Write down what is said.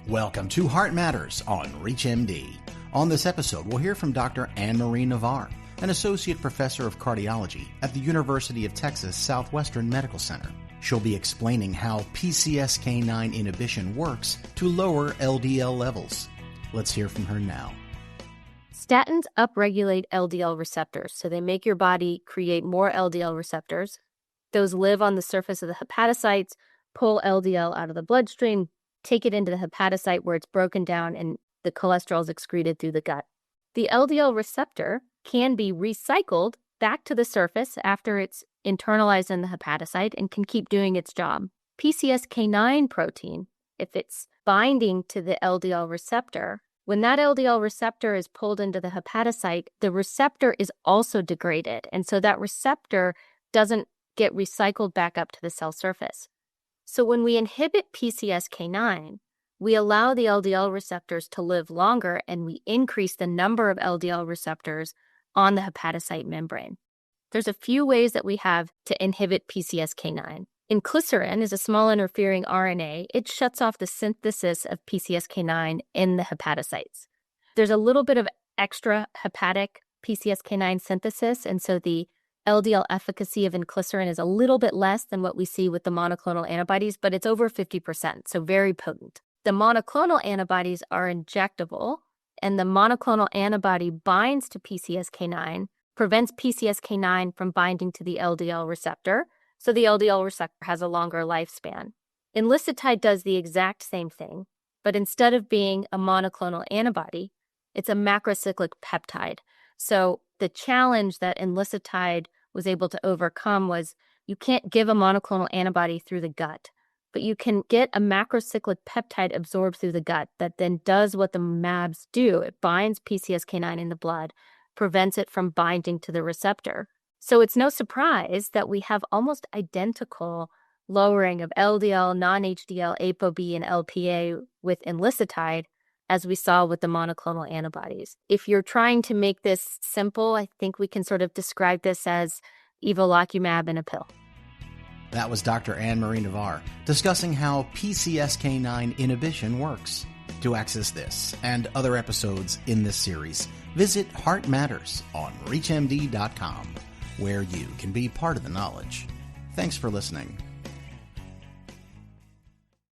Welcome to Heart Matters on ReachMD. On this episode, we'll hear from Dr. Marie Navar, an Associate Professor of Cardiology at the University of Texas Southwestern Medical Center. She'll be explaining how PCSK9 inhibition works to lower LDL levels. Let's hear from her now. Statins upregulate LDL receptors, so they make your body create more LDL receptors. Those live on the surface of the hepatocytes, pull LDL out of the bloodstream, take it into the hepatocyte where it's broken down and the cholesterol is excreted through the gut. The LDL receptor can be recycled back to the surface after it's internalized in the hepatocyte and can keep doing its job. PCSK9 protein, if it's binding to the LDL receptor, when that LDL receptor is pulled into the hepatocyte, the receptor is also degraded, and so that receptor doesn't get recycled back up to the cell surface. So when we inhibit PCSK9, we allow the LDL receptors to live longer and we increase the number of LDL receptors on the hepatocyte membrane. There's a few ways that we have to inhibit PCSK9. Inclisiran is a small interfering RNA. It shuts off the synthesis of PCSK9 in the hepatocytes. There's a little bit of extra hepatic PCSK9 synthesis, and so the LDL efficacy of inclisiran is a little bit less than what we see with the monoclonal antibodies, but it's over 50%, so very potent. The monoclonal antibodies are injectable, and the monoclonal antibody binds to PCSK9, prevents PCSK9 from binding to the LDL receptor, so the LDL receptor has a longer lifespan. Enlicitide does the exact same thing, but instead of being a monoclonal antibody, it's a macrocyclic peptide. So the challenge that enlicitide was able to overcome was you can't give a monoclonal antibody through the gut, but you can get a macrocyclic peptide absorbed through the gut that then does what the mAbs do. It binds PCSK9 in the blood, prevents it from binding to the receptor. So it's no surprise that we have almost identical lowering of LDL, non-HDL, ApoB, and LPA with enlicitide as we saw with the monoclonal antibodies. If you're trying to make this simple, I think we can sort of describe this as evolocumab in a pill. That was Dr. Marie Navar discussing how PCSK9 inhibition works. To access this and other episodes in this series, visit Heart Matters on ReachMD.com, where you can be part of the knowledge. Thanks for listening.